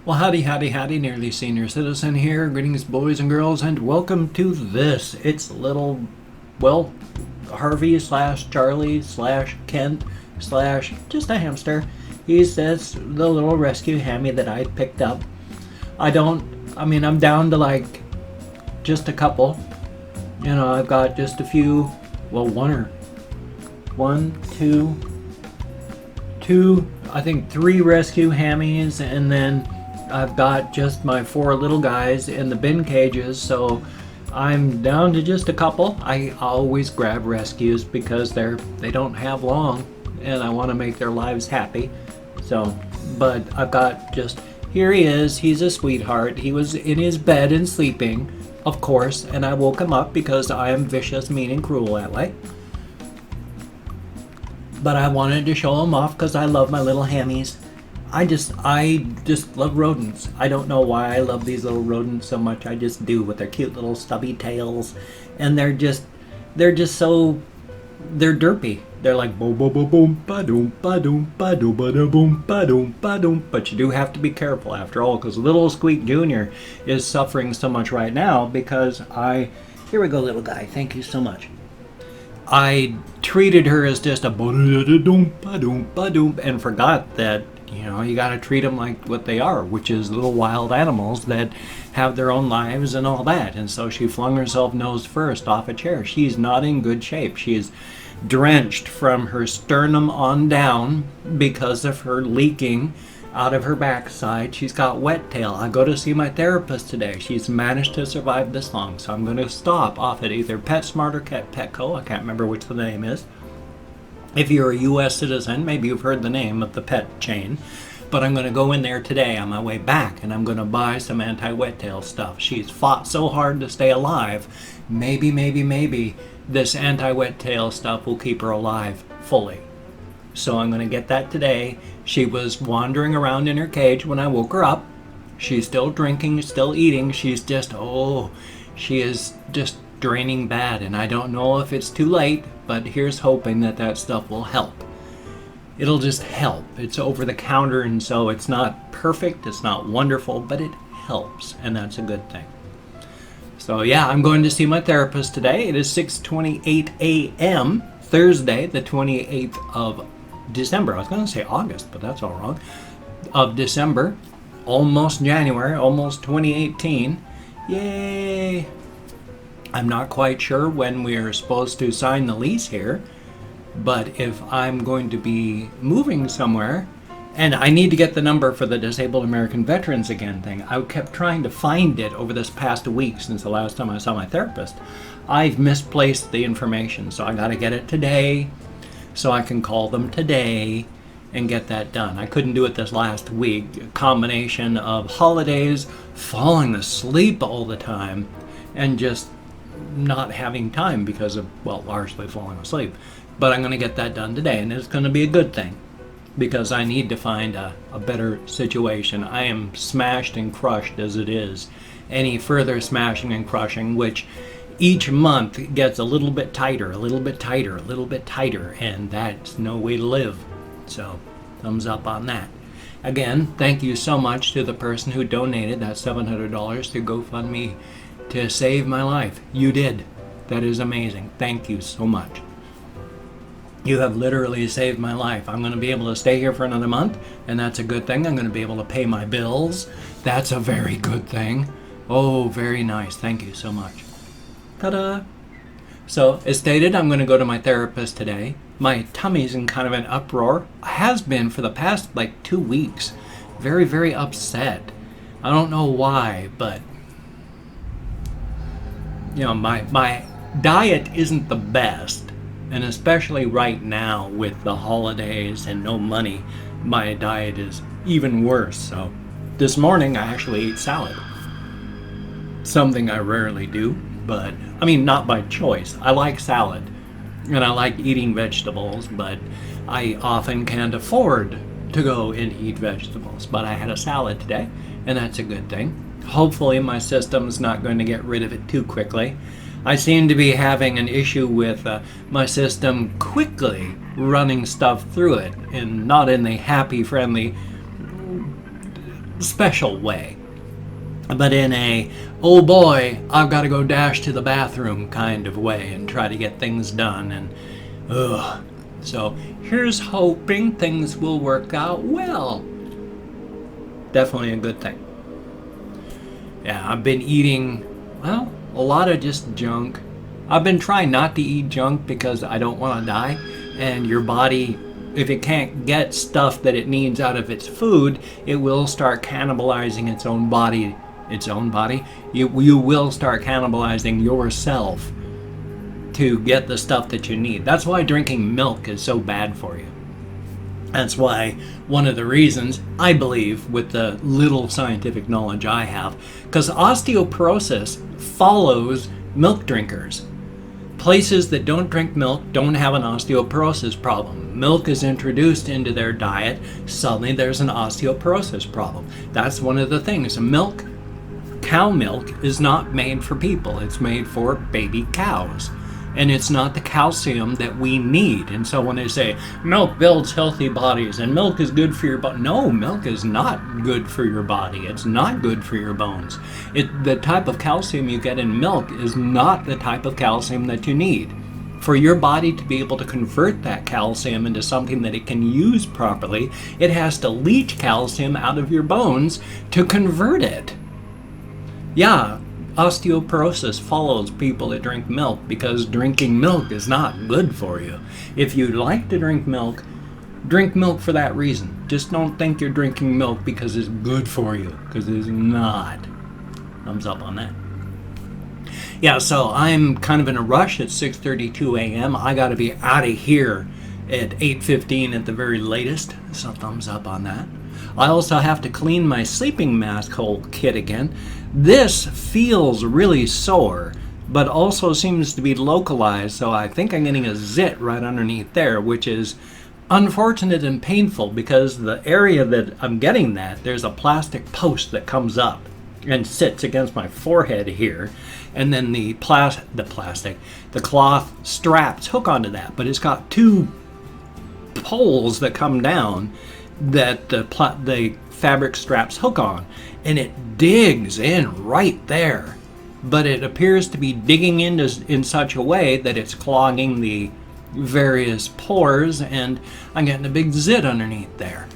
Well, howdy, howdy, howdy, nearly senior citizen here. Greetings, boys and girls, and welcome to this. It's little, well, Harvey slash Charlie slash Kent slash just a hamster. He's this the little rescue hammy that I picked up. I'm down to like just a couple. You know, I've got just a few, well, I think three rescue hammies, and then I've got just my four little guys in the bin cages, so I'm down to just a couple. I always grab rescues because they don't have long, and I want to make their lives happy. So, but I've got just, here he is. He's a sweetheart. He was in his bed and sleeping, of course, and I woke him up because I am vicious, mean, and cruel that way. But I wanted to show him off because I love my little hammies. I just love rodents. I don't know why I love these little rodents so much. I just do, with their cute little stubby tails, and they're just so, they're derpy. They're like boom boom boom boom ba doom ba doom ba doom ba doom ba doom ba doom. But you do have to be careful after all, because Little Squeak Jr. is suffering so much right now because here we go, little guy. Thank you so much. I treated her as just a ba-doom, ba-doom, ba-doom, and forgot that, you know, you got to treat them like what they are, which is little wild animals that have their own lives and all that. And so she flung herself nose first off a chair. She's not in good shape. She's drenched from her sternum on down because of her leaking out of her backside. She's got wet tail. I go to see my therapist today. She's managed to survive this long, so I'm going to stop off at either PetSmart or Petco. I can't remember which the name is. If you're a U.S. citizen, maybe you've heard the name of the pet chain. But I'm going to go in there today on my way back, and I'm going to buy some anti-wet tail stuff. She's fought so hard to stay alive. Maybe this anti-wet tail stuff will keep her alive fully. So I'm going to get that today. She was wandering around in her cage when I woke her up. She's still drinking, still eating. She is just draining bad. And I don't know if it's too late, but here's hoping that stuff will help. It'll just help. It's over the counter, and so it's not perfect, it's not wonderful, but it helps, and that's a good thing. So yeah, I'm going to see my therapist today. It is 6:28 a.m. Thursday, the 28th of December. I was going to say August, but that's all wrong. Of December, almost January, almost 2018. Yay! I'm not quite sure when we are supposed to sign the lease here, but if I'm going to be moving somewhere, and I need to get the number for the Disabled American Veterans Again thing. I kept trying to find it over this past week since the last time I saw my therapist. I've misplaced the information, so I got to get it today so I can call them today and get that done. I couldn't do it this last week. A combination of holidays, falling asleep all the time, and just not having time because of, well, largely falling asleep. But I'm going to get that done today, and it's going to be a good thing because I need to find a better situation. I am smashed and crushed as it is. Any further smashing and crushing, which each month gets a little bit tighter, a little bit tighter, a little bit tighter, and that's no way to live. So, thumbs up on that. Again, thank you so much to the person who donated that $700 to GoFundMe to save my life. You did. That is amazing. Thank you so much. You have literally saved my life. I'm going to be able to stay here for another month, and that's a good thing. I'm going to be able to pay my bills. That's a very good thing. Oh, very nice. Thank you so much. Ta-da! So, as stated, I'm going to go to my therapist today. My tummy's in kind of an uproar. Has been for the past, 2 weeks. Very, very upset. I don't know why, but you know, my diet isn't the best, and especially right now with the holidays and no money, my diet is even worse. So this morning I actually ate salad, something I rarely do, but I mean, not by choice. I like salad and I like eating vegetables, but I often can't afford to go and eat vegetables. But I had a salad today, and that's a good thing. Hopefully my system's not going to get rid of it too quickly. I seem to be having an issue with my system quickly running stuff through it, and not in the happy, friendly special way, but in a, oh boy, I've got to go dash to the bathroom kind of way and try to get things done. And ugh. So here's hoping things will work out well. Definitely a good thing. Yeah, I've been eating, well, a lot of just junk. I've been trying not to eat junk because I don't want to die. And your body, if it can't get stuff that it needs out of its food, it will start cannibalizing its own body. You will start cannibalizing yourself to get the stuff that you need. That's why drinking milk is so bad for you. That's why one of the reasons, I believe, with the little scientific knowledge I have, because osteoporosis follows milk drinkers. Places that don't drink milk don't have an osteoporosis problem. Milk is introduced into their diet, suddenly there's an osteoporosis problem. That's one of the things. Milk, cow milk, is not made for people. It's made for baby cows. And it's not the calcium that we need. And so when they say milk builds healthy bodies and milk is good for your body, no, milk is not good for your body. It's not good for your bones. The type of calcium you get in milk is not the type of calcium that you need. For your body to be able to convert that calcium into something that it can use properly, it has to leach calcium out of your bones to convert it. Yeah. Osteoporosis follows people that drink milk because drinking milk is not good for you. If you like to drink milk for that reason. Just don't think you're drinking milk because it's good for you, because it's not. Thumbs up on that. Yeah, so I'm kind of in a rush at 6:32 a.m. I got to be out of here at 8:15 at the very latest, so thumbs up on that. I also have to clean my sleeping mask hole kit again. This feels really sore, but also seems to be localized, so I think I'm getting a zit right underneath there, which is unfortunate and painful because the area that I'm getting that, there's a plastic post that comes up and sits against my forehead here, and then the cloth straps hook onto that, but it's got two poles that come down that the fabric straps hook on, and it digs in right there, but it appears to be digging in such a way that it's clogging the various pores, and I'm getting a big zit underneath there.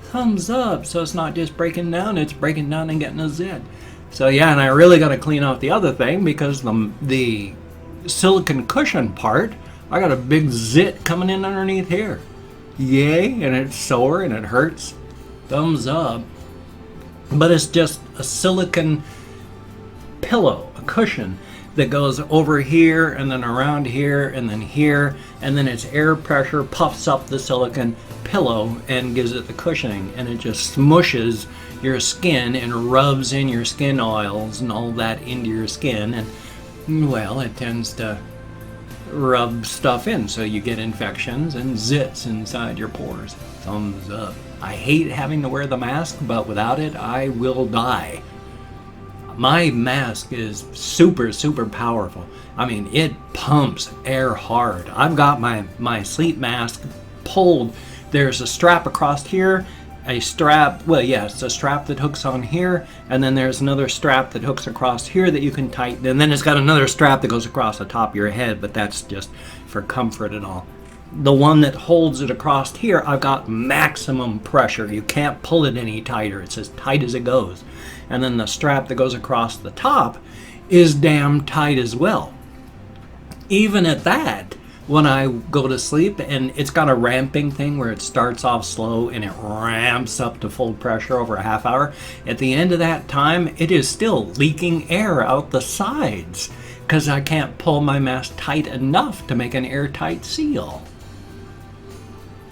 Thumbs up, so it's not just breaking down, it's breaking down and getting a zit. So yeah, and I really got to clean off the other thing because the silicone cushion part, I got a big zit coming in underneath here. Yay, and it's sore and it hurts. Thumbs up. But it's just a silicone pillow, a cushion that goes over here and then around here and then here, and then its air pressure puffs up the silicone pillow and gives it the cushioning, and it just smushes your skin and rubs in your skin oils and all that into your skin, and well, it tends to rub stuff in, so you get infections and zits inside your pores. Thumbs up. I hate having to wear the mask, but without it, I will die. My mask is super, super powerful. I mean, it pumps air hard. I've got my sleep mask pulled. There's a strap across here, it's a strap that hooks on here, and then there's another strap that hooks across here that you can tighten, and then it's got another strap that goes across the top of your head, but that's just for comfort and all. The one that holds it across here, I've got maximum pressure. You can't pull it any tighter. It's as tight as it goes. And then the strap that goes across the top is damn tight as well. Even at that, when I go to sleep, and it's got a ramping thing where it starts off slow and it ramps up to full pressure over a half hour. At the end of that time, it is still leaking air out the sides because I can't pull my mask tight enough to make an airtight seal.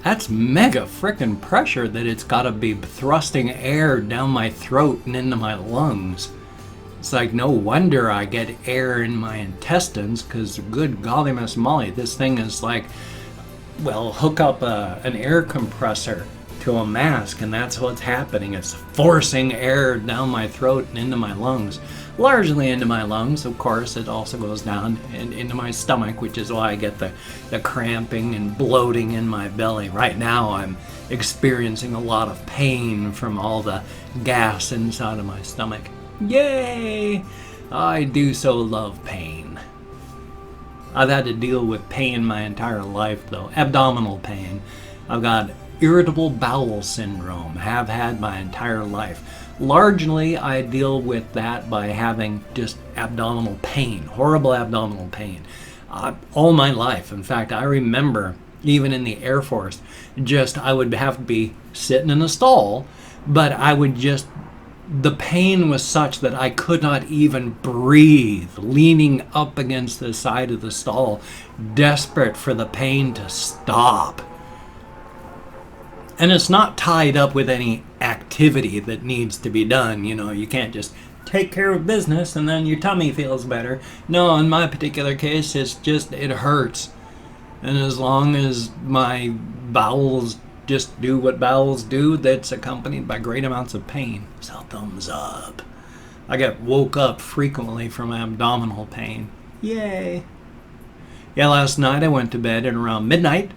That's mega frickin' pressure that it's got to be thrusting air down my throat and into my lungs. It's like no wonder I get air in my intestines, because good golly Miss Molly, this thing is like, well, hook up an air compressor to a mask, and that's what's happening. It's forcing air down my throat and into my lungs. Largely into my lungs, of course. It also goes down and into my stomach, which is why I get the cramping and bloating in my belly. Right now I'm experiencing a lot of pain from all the gas inside of my stomach. Yay! I do so love pain. I've had to deal with pain my entire life, though. Abdominal pain. I've got irritable bowel syndrome. Have had my entire life. Largely, I deal with that by having just abdominal pain, horrible abdominal pain, all my life. In fact, I remember even in the Air Force, I would have to be sitting in a stall, but the pain was such that I could not even breathe, leaning up against the side of the stall, desperate for the pain to stop. And it's not tied up with any activity that needs to be done. You can't just take care of business and then your tummy feels better. No, in my particular case, it hurts. And as long as my bowels just do what bowels do, that's accompanied by great amounts of pain. So thumbs up. I get woke up frequently from abdominal pain. Yay. Yeah, last night I went to bed at around midnight.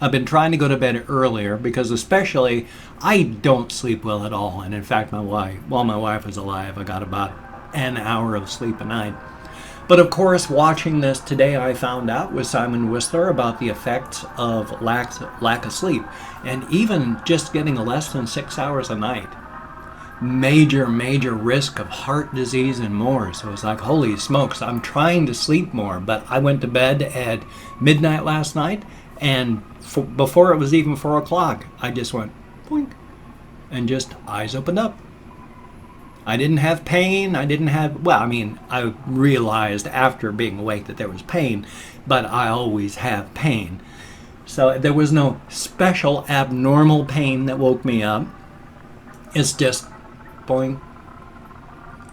I've been trying to go to bed earlier because especially I don't sleep well at all. And in fact, while my wife was alive, I got about an hour of sleep a night. But of course, watching this today, I found out with Simon Whistler about the effects of lack of sleep. And even just getting less than 6 hours a night. Major risk of heart disease and more. So it's like, holy smokes, I'm trying to sleep more. But I went to bed at midnight last night, and before it was even 4 o'clock, I just went boink, and just eyes opened up. I didn't have pain. I realized after being awake that there was pain, but I always have pain. So there was no special abnormal pain that woke me up. It's just boing.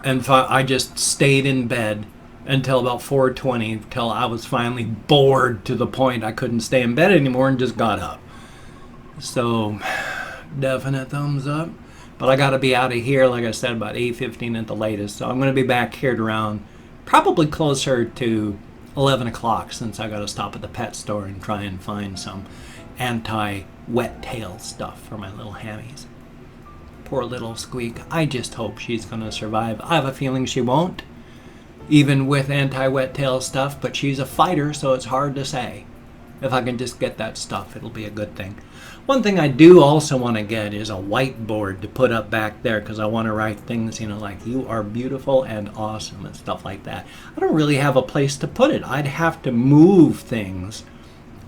And I just stayed in bed until about 4:20, till I was finally bored to the point I couldn't stay in bed anymore and just got up. So, definite thumbs up. But I got to be out of here, like I said, about 8:15 at the latest. So I'm going to be back here at around probably closer to 11 o'clock, since I got to stop at the pet store and try and find some anti-wet tail stuff for my little hammies. Poor Little Squeak. I just hope she's going to survive. I have a feeling she won't, even with anti-wet tail stuff, but she's a fighter, so it's hard to say. If I can just get that stuff, it'll be a good thing. One thing I do also want to get is a whiteboard to put up back there, because I want to write things, like "you are beautiful and awesome" and stuff like that. I don't really have a place to put it. I'd have to move things.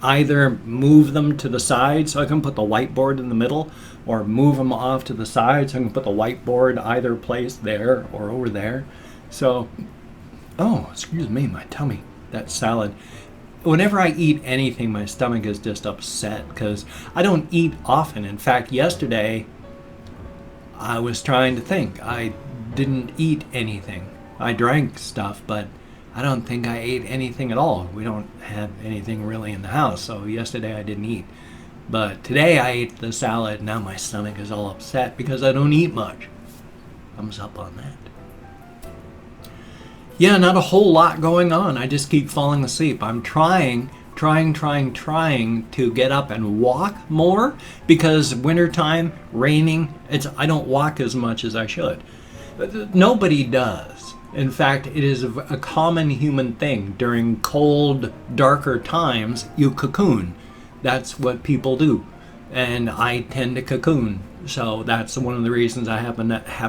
Either move them to the side so I can put the whiteboard in the middle, or move them off to the side so I can put the whiteboard either place there or over there. So, oh, excuse me, my tummy. That salad. Whenever I eat anything, my stomach is just upset because I don't eat often. In fact, yesterday, I was trying to think. I didn't eat anything. I drank stuff, but I don't think I ate anything at all. We don't have anything really in the house, so yesterday I didn't eat. But today I ate the salad. Now my stomach is all upset because I don't eat much. Thumbs up on that. Yeah, not a whole lot going on. I just keep falling asleep. I'm trying to get up and walk more, because wintertime, raining, I don't walk as much as I should. Nobody does. In fact, it is a common human thing. During cold, darker times, you cocoon. That's what people do. And I tend to cocoon. So that's one of the reasons I have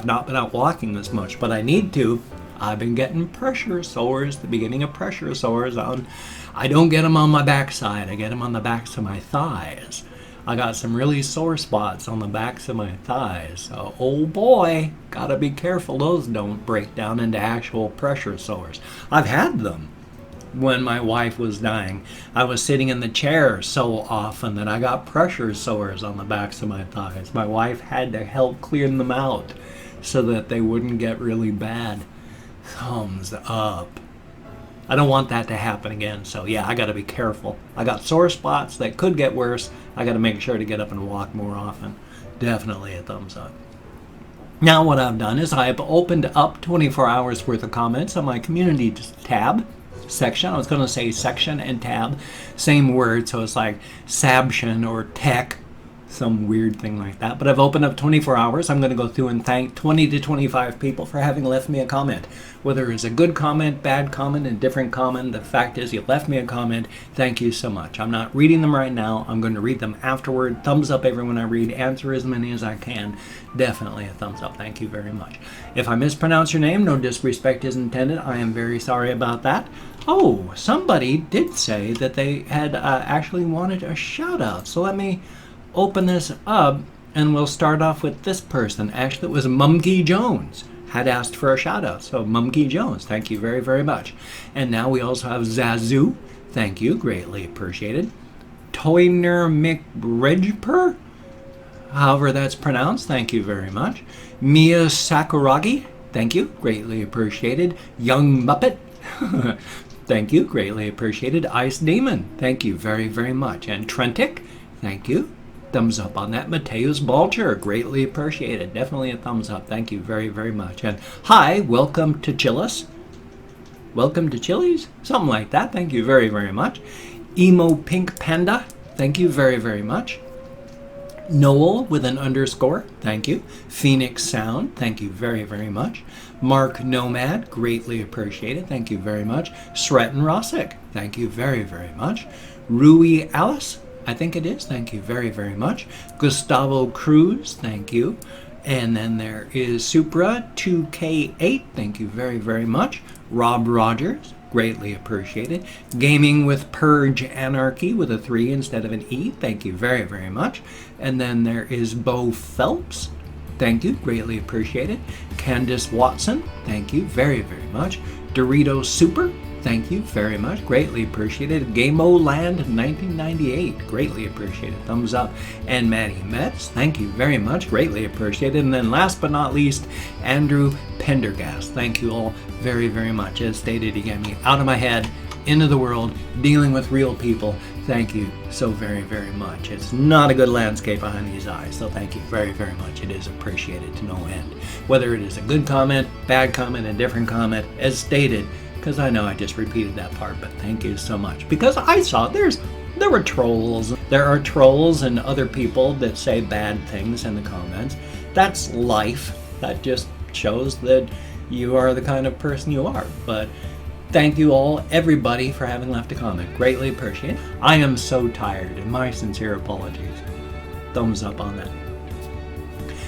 not been out walking as much. But I need to. I've been getting pressure sores, the beginning of pressure sores. I don't get them on my backside. I get them on the backs of my thighs. I got some really sore spots on the backs of my thighs. So, oh boy, gotta be careful those don't break down into actual pressure sores. I've had them when my wife was dying. I was sitting in the chair so often that I got pressure sores on the backs of my thighs. My wife had to help clear them out so that they wouldn't get really bad. Thumbs up. I don't want that to happen again, so yeah, I gotta be careful. I got sore spots that could get worse. I gotta make sure to get up and walk more often. Definitely a thumbs up. Now what I've done is I've opened up 24 hours worth of comments on my community tab section. I was going to say section and tab, same word, so it's like sabtion or tech, some weird thing like that. But I've opened up 24 hours. I'm going to go through and thank 20 to 25 people for having left me a comment. Whether it's a good comment, bad comment, indifferent comment, the fact is you left me a comment. Thank you so much. I'm not reading them right now. I'm going to read them afterward. Thumbs up everyone I read. Answer as many as I can. Definitely a thumbs up. Thank you very much. If I mispronounce your name, no disrespect is intended. I am very sorry about that. Oh, somebody did say that they had actually wanted a shout out. So let me open this up and we'll start off with this person. Actually, it was Mumkey Jones had asked for a shout out. So Mumkey Jones, thank you very, very much. And now we also have Zazu. Thank you, greatly appreciated. Toyner McRedper, however that's pronounced, thank you very much. Mia Sakuragi, thank you, greatly appreciated. Young Muppet, thank you, greatly appreciated. Ice Demon, thank you very, very much. And Trentic, thank you. Thumbs up on that. Mateus Balcher, greatly appreciated. Definitely a thumbs up. Thank you very, very much. And hi, welcome to Chillis. Welcome to Chili's? Something like that. Thank you very, very much. Emo Pink Panda, thank you very, very much. Noel with an underscore, thank you. Phoenix Sound, thank you very, very much. Mark Nomad, greatly appreciated. Thank you very much. Sretton Rossick, thank you very, very much. Rui Alice, I think it is. Thank you very, very much. Gustavo Cruz, thank you. And then there is Supra 2K8, thank you very, very much. Rob Rogers, greatly appreciated. Gaming with Purge Anarchy with a 3 instead of an E, thank you very, very much. And then there is Bo Phelps, thank you, greatly appreciated. Candice Watson, thank you very, very much. Dorito Super, thank you very much. Greatly appreciated. Gameo Land 1998. Greatly appreciated. Thumbs up. And Maddie Metz. Thank you very much. Greatly appreciated. And then last but not least, Andrew Pendergast. Thank you all very, very much. As stated, he got me out of my head, into the world, dealing with real people. Thank you so very, very much. It's not a good landscape behind these eyes, so thank you very, very much. It is appreciated to no end. Whether it is a good comment, bad comment, indifferent comment, as stated, because I know I just repeated that part, but thank you so much. Because I saw there were trolls. There are trolls and other people that say bad things in the comments. That's life. That just shows that you are the kind of person you are. But thank you all, everybody, for having left a comment. Greatly appreciate it. I am so tired, and my sincere apologies. Thumbs up on that.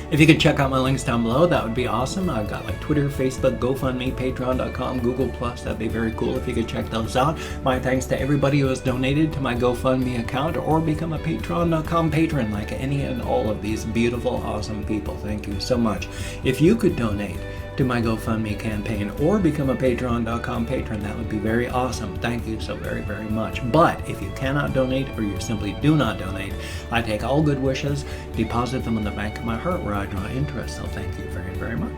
If you could check out my links down below, that would be awesome. I've got like Twitter, Facebook, GoFundMe, Patreon.com, Google+. That'd be very cool if you could check those out. My thanks to everybody who has donated to my GoFundMe account or become a Patreon.com patron like any and all of these beautiful, awesome people. Thank you so much. If you could donate to my GoFundMe campaign or become a Patreon.com patron, that would be very awesome. Thank you so very, very much. But if you cannot donate or you simply do not donate, I take all good wishes, deposit them in the bank of my heart where I draw interest. So thank you very, very much.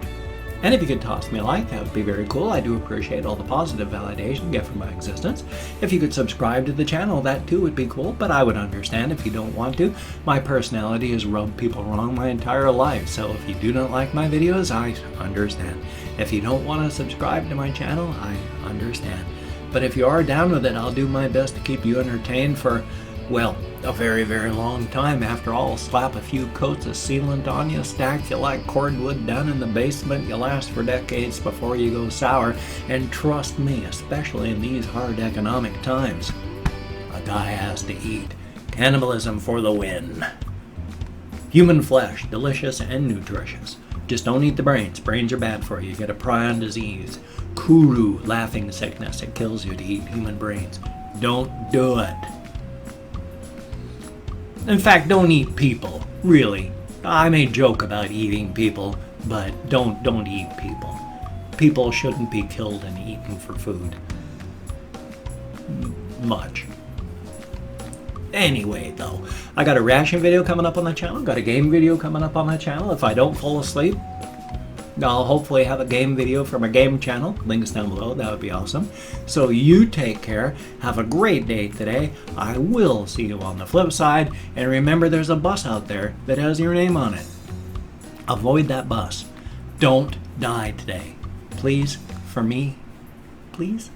And if you could toss me a like, that would be very cool. I do appreciate all the positive validation you get from my existence. If you could subscribe to the channel, that too would be cool, but I would understand if you don't want to. My personality has rubbed people wrong my entire life, so if you do not like my videos, I understand. If you don't want to subscribe to my channel, I understand. But if you are down with it, I'll do my best to keep you entertained for, well, a very, very long time. After all, slap a few coats of sealant on you, stack you like cordwood down in the basement, you last for decades before you go sour. And trust me, especially in these hard economic times, a guy has to eat. Cannibalism for the win. Human flesh, delicious and nutritious. Just don't eat the brains. Brains are bad for you. You get a prion disease. Kuru, laughing sickness. It kills you to eat human brains. Don't do it. In fact, don't eat people. Really. I may joke about eating people, but don't eat people. People shouldn't be killed and eaten for food. Much. Anyway, though, I got a ration video coming up on the channel, got a game video coming up on the channel. If I don't fall asleep, I'll hopefully have a game video from a game channel. Links down below. That would be awesome. So you take care. Have a great day today. I will see you on the flip side. And remember, there's a bus out there that has your name on it. Avoid that bus. Don't die today. Please, for me, please.